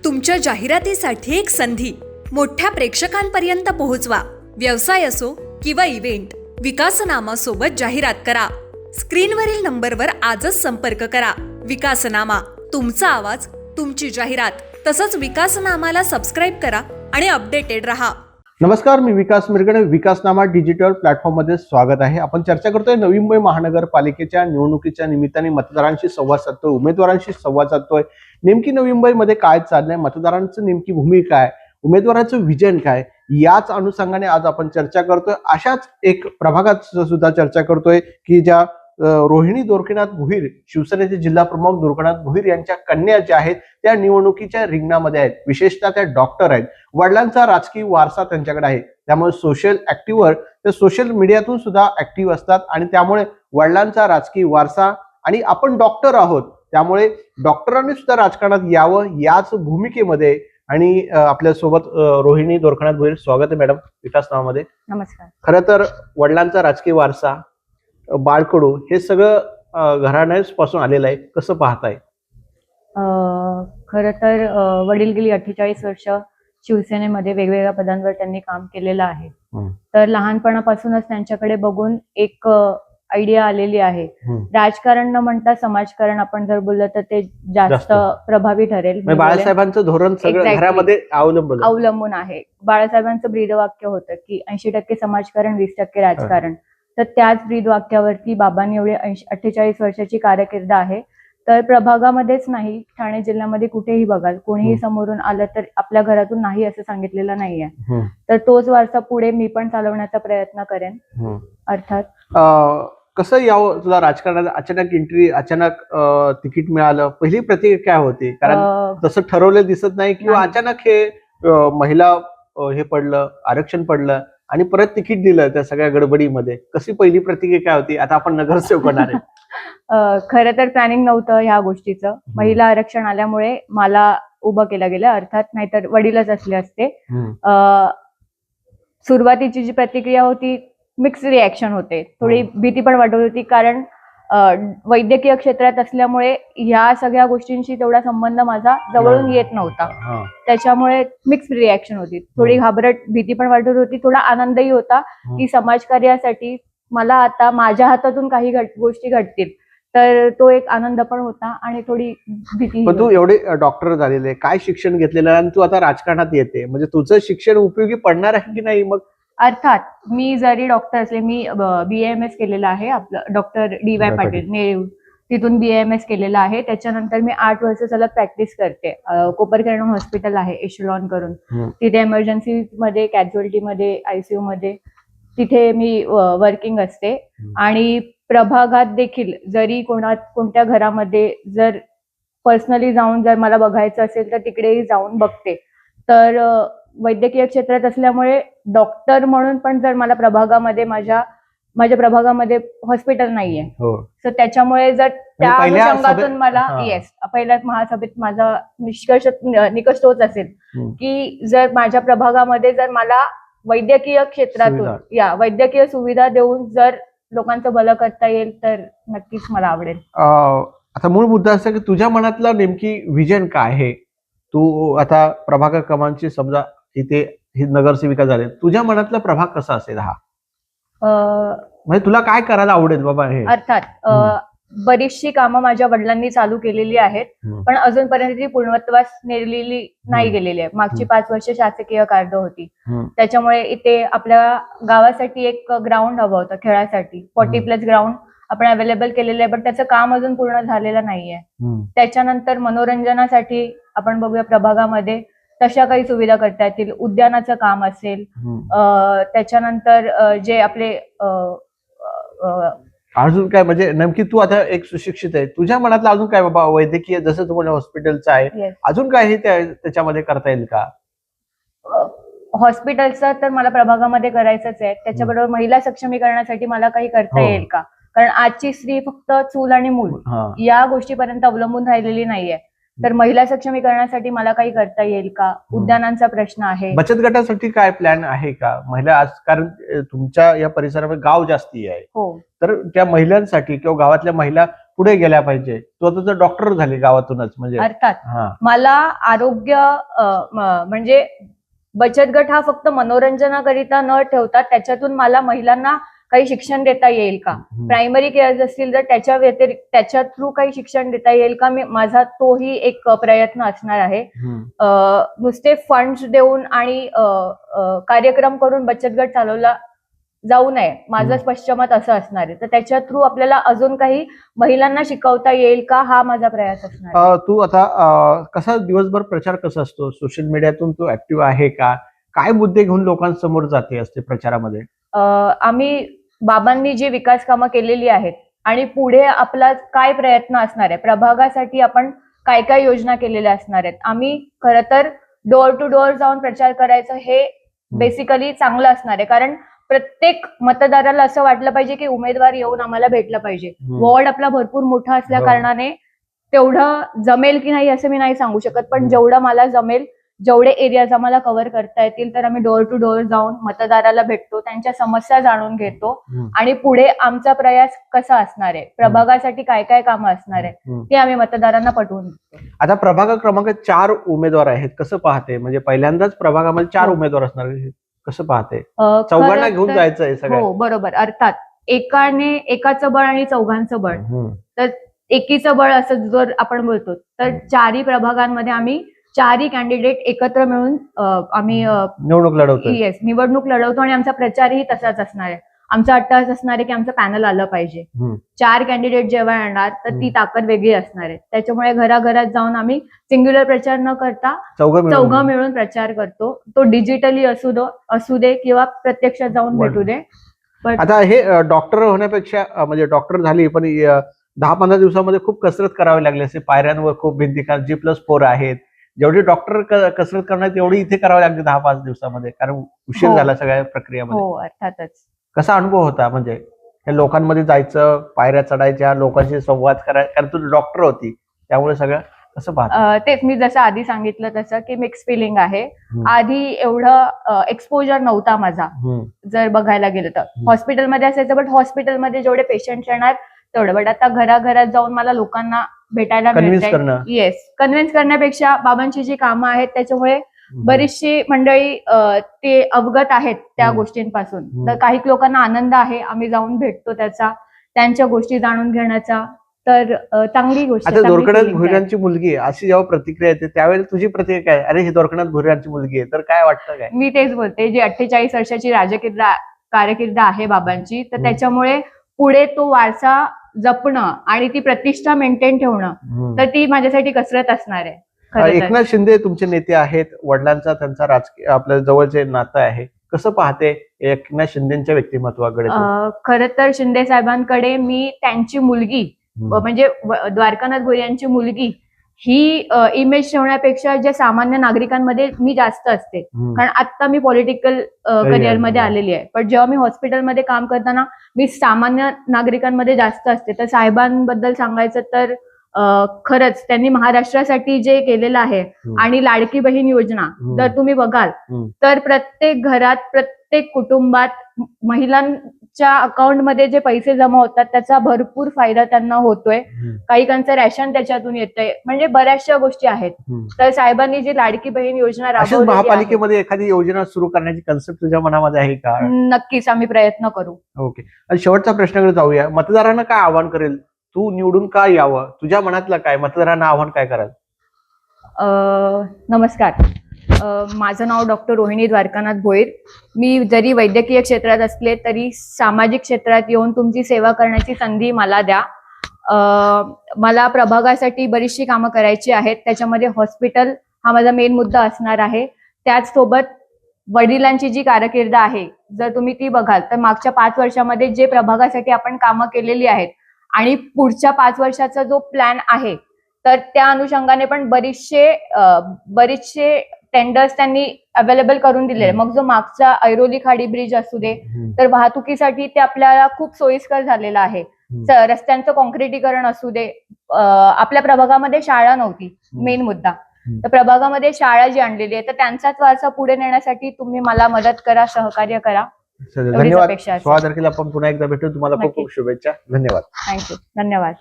तुमच्या जाहिरातीसाठी एक संधी मोठ्या प्रेक्षकांपर्यंत पोहोचवा. व्यवसाय असो किंवा इव्हेंट, विकासनामा सोबत जाहिरात करा. स्क्रीनवरील नंबरवर आजच संपर्क करा. विकासनामा, तुमचा आवाज, तुमची जाहिरात. तसंच विकासनामाला सबस्क्राईब करा आणि अपडेटेड रहा. नमस्कार, मी विकास मिरगणे. विकासनामा डिजिटल प्लॅटफॉर्म मध्ये स्वागत आहे. आपण चर्चा करतोय नवी मुंबई महानगरपालिकेच्या निवडणुकीच्या निमित्ताने मतदारांशी संवाद साधतोय, उमेदवारांशी संवाद साधतोय. नेमकी नवी मुंबईमध्ये काय चाललंय, मतदारांचं नेमकी भूमिका काय, उमेदवाराचं विजन काय, याच अनुषंगाने आज आपण चर्चा करतोय. अशाच एक प्रभागात सुद्धा चर्चा करतोय की ज्या रोहिणी दोरकेनाथ भोईर, शिवसेनेचे जिल्हा प्रमुख दोरकेनाथ भोईर यांच्या कन्या ज्या आहेत त्या निवडणुकीच्या रिंगणामध्ये आहेत. विशेषतः त्या डॉक्टर आहेत. वडिलांचा राजकीय वारसा त्यांच्याकडे आहे, त्यामुळे सोशल ऍक्टिव्हवर ते सोशल मीडियातून सुद्धा ऍक्टिव्ह असतात आणि त्यामुळे वडिलांचा राजकीय वारसा आणि आपण डॉक्टर आहोत, त्यामुळे डॉक्टरांनी सुद्धा राजकारणात यावं याच भूमिकेमध्ये. आणि आपल्यासोबत रोहिणी दोरकेनाथ भोईर, स्वागत आहे मॅडम विकासनामामध्ये. नमस्कार. खरं तर वडिलांचा राजकीय वारसा, बाळकडू, हे सगळं घराण्याच पासून आलेलं आहे. कसं पाहताय? खरं तर वडील गेली 48 वर्ष शिवसेनेमध्ये वेगवेगळ्या पदांवर त्यांनी काम केलेलं आहे. तर लहानपणापासूनच त्यांच्याकडे बघून एक आयडिया आलेली आहे. राजकारण न म्हणता समाजकारण आपण जर बोललं तर ते जास्त प्रभावी ठरेल. बाळासाहेबांचं धोरण सगळं घरामध्ये अवलंबून आहे. बाळासाहेबांचं ब्रीदवाक्य होतं की 80% समाजकारण, 20% राजकारण. तर त्याच ब्रीदवाक्यावरती बाबांनी एवढे 48 वर्षाची कारकीर्द आहे. तर प्रभागामध्येच नाही, ठाणे जिल्ह्यामध्ये कुठेही बघाल, कोणीही समोरून आलं तर आपल्या घरातून नाही असं सांगितलेलं नाहीये. तर तोच वारसा पुढे मी पण चालवण्याचा प्रयत्न करेन. अर्थात कसं यावं तुला राजकारणात? अचानक एंट्री, अचानक तिकीट मिळालं, पहिली प्रतिक्रिया काय होती? कारण तसं ठरवलं दिसत नाही किंवा अचानक हे महिला हे पडलं, आरक्षण पडलं आणि परत तिकीट दिलं त्या सगळ्या गडबडीमध्ये. कशी पहिली प्रतिक्रिया काय होती? आता आपण नगरसेवक होणार आहे. खरं तर प्लॅनिंग नव्हतं ह्या गोष्टीचं. महिला आरक्षण आल्यामुळे मला उभं केलं गेलं, अर्थात नाहीतर वडीलच असले असते. सुरुवातीची जी प्रतिक्रिया होती, मिक्स रिॲक्शन होते. थोडी भीती पण वाटत होती, कारण वैद्यकीय क्षेत्रात असल्यामुळे ह्या सगळ्या गोष्टींशी तेवढा संबंध माझा जवळून येत नव्हता. त्याच्यामुळे मिक्स रिॲक्शन होती. थोडी घाबरट, भीती पण वाटत होती, थोडा आनंदही होता की समाजकार्यासाठी मला आता माझ्या हातातून काही गोष्टी घडतील. तर तो एक आनंद पण होता आणि थोडी भीती. पण तू एवढे डॉक्टर झालेले, काय शिक्षण घेतलेलं आणि तू आता राजकारणात येते, म्हणजे तुझं शिक्षण उपयोगी पडणार आहे की नाही? मग अर्थात मी जरी डॉक्टर असले, मी BAMS केलेलं आहे, आपलं डॉक्टर DY पाटील नेहरू, तिथून BAMS केलेलं आहे. त्याच्यानंतर मी 8 वर्ष सलग प्रॅक्टिस करते. कोपरकर्ण हॉस्पिटल आहे एशेलॉन करून, तिथे इमर्जन्सी मध्ये, कॅज्युअलिटी मध्ये, ICU मध्ये, तिथे मी वर्किंग असते. आणि प्रभागात देखील जरी कोणत्या घरामध्ये जर पर्सनली जाऊन जर मला बघायचं असेल तर तिकडेही जाऊन बघते. तर वैद्यकीय क्षेत्रात असल्यामुळे डॉक्टर म्हणून पण जर मला प्रभागामध्ये माझ्या प्रभागामध्ये हॉस्पिटल नाहीये, तर त्याच्यामुळे जर त्या अनुषंगातून मला पहिल्या महासभेत माझा निकष तोच असेल की जर माझ्या प्रभागामध्ये जर मला वैद्यकीय क्षेत्रातून वैद्यकीय सुविधा देऊन जर लोकांचं भलं करता येईल तर नक्कीच मला आवडेल. आता मूळ मुद्दा असा की तुझ्या मनातला नेमकी विजन काय आहे? तू आता प्रभाग क्रमांकची समजा इथे नगरसेविका झाले, तुझ्या मनातला प्रभाग कसा असेल हा? म्हणजे तुला काय करायला आवडेल बाबा? हे अर्थात बरीचशी कामं माझ्या वडिलांनी चालू केलेली आहेत, पण अजूनपर्यंत ती पूर्णत्वास नेलेली नाही गेलेली आहे. मागची 5 वर्ष शासकीय कारद होती, त्याच्यामुळे इथे आपल्या गावासाठी एक ग्राउंड हवं होतं खेळासाठी. 40+ ग्राउंड आपण अवेलेबल केलेलं आहे, पण त्याचं काम अजून पूर्ण झालेलं नाहीये. त्याच्यानंतर मनोरंजनासाठी आपण बघूया प्रभागामध्ये तशा काही सुविधा करता येतील. उद्यानाचं काम असेल, त्याच्यानंतर जे आपले अजून काय, म्हणजे नेमकी तू आता एक सुशिक्षित आहे, तुझ्या मनातलं अजून काय बाबा? वैद्यकीय जसं तुम्हाला हॉस्पिटलचं आहे, अजून काय हे त्याच्यामध्ये करता येईल का? हॉस्पिटलचं तर मला प्रभागामध्ये करायचंच आहे. त्याच्याबरोबर महिला सक्षमीकरणासाठी मला काही करता येईल का? कारण आजची स्त्री फक्त चूल आणि मूल या गोष्टीपर्यंत अवलंबून राहिलेली नाहीये. तर महिला सक्षमीकरणासाठी मला काही करता येईल का? उद्यानांचा प्रश्न आहे. बचत गटासाठी काय प्लॅन आहे का? महिला आज, कारण तुमच्या या परिसरामध्ये गाव जास्ती आहे, तर त्या महिलांसाठी किंवा गावातल्या महिला पुढे गेल्या पाहिजे. तू आता तर डॉक्टर झाली गावातूनच म्हणजे. अर्थात हा. मला आरोग्य म्हणजे बचत गट हा फक्त मनोरंजनाकरिता न ठेवता त्याच्यातून मला महिलांना काही शिक्षण देता येईल का, प्रायमरी केअर्स असतील तर त्याच्या व्यतिरिक्त त्याच्या थ्रू काही शिक्षण देता येईल का, माझा तोही एक प्रयत्न असणार आहे. नुसते फंड्स देऊन आणि कार्यक्रम करून बचत गट चालवला जाऊ नये, माझं स्पष्ट मत असं असणार आहे. तर त्याच्या थ्रू आपल्याला अजून काही महिलांना शिकवता येईल का, हा माझा प्रयास असणार आहे. तू आता कसा दिवसभर प्रचार कसा असतो, सोशल मीडियातून तू ऍक्टिव्ह आहे का, काय मुद्दे घेऊन लोकांसमोर जाते असते प्रचारामध्ये? आम्ही बाबांनी जी विकास कामं केलेली आहेत आणि पुढे आपला काय प्रयत्न असणार आहे, प्रभागासाठी आपण काय काय योजना केलेल्या असणार आहेत. आम्ही खरं तर डोअर टू डोअर जाऊन प्रचार करायचं हे बेसिकली चांगलं असणार आहे. कारण प्रत्येक मतदाराला असं वाटलं पाहिजे की उमेदवार येऊन आम्हाला भेटला पाहिजे. वॉर्ड आपला भरपूर मोठा असल्या कारणाने तेवढं जमेल की नाही असं मी नाही सांगू शकत, पण जेवढं मला जमेल, जेवढे एरियाज आम्हाला कव्हर करता येतील तर आम्ही डोअर टू डोअर जाऊन मतदाराला भेटतो, त्यांच्या समस्या जाणून घेतो आणि पुढे आमचा प्रयास कसा असणार आहे, प्रभागासाठी काय काय कामं असणार आहे ते आम्ही मतदारांना पटवून देतो. आता प्रभाग क्रमांक 4 उमेदवार आहेत, कसं पाहते? म्हणजे पहिल्यांदाच प्रभागामध्ये 4 उमेदवार असणार, कसं पाहते? चौघांना घेऊन जायचंय सगळं. हो बरोबर, अर्थात एकाचं बळ आणि चौघांचं बळ, तर एकीचं बळ असं जर आपण बोलतो तर 4ही प्रभागांमध्ये आम्ही 4ही कॅन्डिडेट एकत्र मिळून आम्ही निवडणूक लढवतो आणि आमचा प्रचारही तसाच असणार आहे. आमचा अट्टहास असणार आहे की आमचं पॅनल आलं पाहिजे. 4 कॅन्डिडेट जेव्हा येणार तर ती ताकद वेगळी असणार आहे. त्याच्यामुळे घराघरात जाऊन आम्ही सिंग्युलर प्रचार न करता चौघं मिळून प्रचार करतो. तो डिजिटली असू दे किंवा प्रत्यक्षात जाऊन भेटू दे. आता हे डॉक्टर होण्यापेक्षा म्हणजे डॉक्टर झाली पण 10-15 दिवसामध्ये खूप कसरत करावी लागली असे, पायऱ्यांवर खूप भिंतिकार G+4 आहेत. जेवढी डॉक्टर कसरत करणार तेवढी इथे करावी लागली 10-5 दिवसामध्ये, कारण उशीर झाला सगळ्या प्रक्रियामध्ये. हो अर्थातच. कसा अनुभव होता म्हणजे हे लोकांमध्ये जायचं, पायऱ्या चढायच्या, लोकांशी संवाद करायचा, कारण तू डॉक्टर होती त्यामुळे सगळं कसं पाहता? तेच मी जसं आधी सांगितलं तसं की मिक्स फिलिंग आहे. आधी एवढं एक्सपोजर नव्हता माझा जर बघायला गेलं तर. हॉस्पिटलमध्ये असायचं, बट हॉस्पिटलमध्ये जेवढे पेशंट येणार तेवढं, बट आता घराघरात जाऊन मला लोकांना भेटायला मिळतंय. येस, कन्व्हिन्स करण्यापेक्षा बाबांची जी कामं आहेत त्याच्यामुळे बरीचशी मंडळी ते अवगत आहेत त्या गोष्टींपासून. तर काही लोकांना आनंद आहे, आम्ही जाऊन भेटतो त्याचा, त्यांच्या गोष्टी जाणून घेण्याचा. तर चांगली गोष्ट. आता दोरखंडात भुईरांची मुलगी आहे अशी जेव्हा प्रतिक्रिया येते त्यावेळेला तुझी प्रतिक्रिया काय? अरे हे दोरखंडात भुईरांची मुलगी आहे, तर काय वाटतं काय? मी तेच बोलते, जी 48 वर्षाची कारकीर्द आहे बाबांची, तर त्याच्यामुळे पुढे तो वारसा जपणं आणि ती प्रतिष्ठा मेंटेन ठेवणं, तर ती माझ्यासाठी कसरत असणार आहे. एकनाथ शिंदे तुमचे नेते आहेत, वडिलांचा त्यांचा राजकीय आपल्या जवळचे नातं आहे, कसं पाहते एकनाथ शिंदेच्या व्यक्तिमत्वाकडे? खरं तर शिंदे साहेबांकडे मी त्यांची मुलगी म्हणजे द्वारकानाथ भोईर यांची मुलगी ही इमेज ठेवण्यापेक्षा ज्या सामान्य नागरिकांमध्ये मी जास्त असते, कारण आता मी पॉलिटिकल करिअरमध्ये आलेली आहे. पण जेव्हा मी हॉस्पिटलमध्ये काम करताना मी सामान्य नागरिकांमध्ये जास्त असते. तर साहेबांबद्दल सांगायचं तर खरंच त्यांनी महाराष्ट्रासाठी जे केलेलं आहे आणि लाडकी बहीण योजना जर तुम्ही बघाल तर प्रत्येक घरात, प्रत्येक कुटुंबात महिलांच्या अकाउंटमध्ये जे पैसे जमा होतात त्याचा भरपूर फायदा त्यांना होतोय. काहीकांचं रॅशन त्याच्यातून येतंय, म्हणजे बऱ्याचशा गोष्टी आहेत. तर साहेबांनी जी लाडकी बहीण योजना राबवली, महापालिकेमध्ये एखादी योजना सुरू करण्याची कन्सेप्ट तुझ्या मनामध्ये आहे का? नक्कीच आम्ही प्रयत्न करू. ओके, आणि शेवटच्या प्रश्नाकडे जाऊया. मतदारांना काय आवाहन करेल तू, निवडून का यावं? तुझ्या मनातलं काय, मतदारांना आव्हान काय कराल? नमस्कार, माझं नाव डॉक्टर रोहिणी द्वारकानाथ भोईर. मी जरी वैद्यकीय क्षेत्रात असले तरी सामाजिक क्षेत्रात येऊन तुमची सेवा करण्याची संधी मला द्या. मला प्रभागासाठी बरीचशी कामं करायची आहेत, त्याच्यामध्ये हॉस्पिटल हा माझा मेन मुद्दा असणार आहे. त्याचसोबत वडिलांची जी कारकीर्द आहे जर तुम्ही ती बघाल तर मागच्या 5 वर्षामध्ये जे प्रभागासाठी आपण कामं केलेली आहेत आणि पुढच्या 5 वर्षाचा जो प्लॅन आहे तर त्या अनुषंगाने पण बरेचसे टेंडर्स त्यांनी अवेलेबल करून दिले. मग जो मागचा ऐरोली खाडी ब्रिज असू दे, तर वाहतुकीसाठी ते आपल्याला खूप सोयीस्कर झालेलं आहे. रस्त्यांचं कॉन्क्रिटीकरण असू दे, आपल्या प्रभागामध्ये शाळा नव्हती मेन मुद्दा, तर प्रभागामध्ये शाळा जी आणलेली आहे तर त्यांचाच वारसा पुढे नेण्यासाठी तुम्ही मला मदत करा, सहकार्य करा. एवढीच धन्यवाद. अपेक्षा असेल. 16 तारखेला आपण पुन्हा एकदा भेटू. तुम्हाला खूप नक्की. खूप शुभेच्छा. धन्यवाद. थँक्यू. धन्यवाद.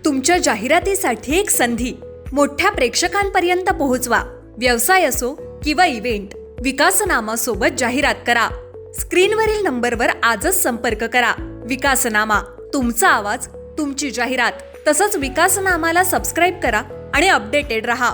तुमच्या जाहिरातीसाठी एक संधी मोठ्या प्रेक्षकांपर्यंत पोहोचवा. व्यवसाय असो किंवा इव्हेंट, विकासनामा सोबत जाहिरात करा. स्क्रीनवरील नंबरवर आजच संपर्क करा. विकासनामा, तुमचा आवाज, तुमची जाहिरात. तसंच विकासनामाला सबस्क्राईब करा आणि अपडेटेड रहा.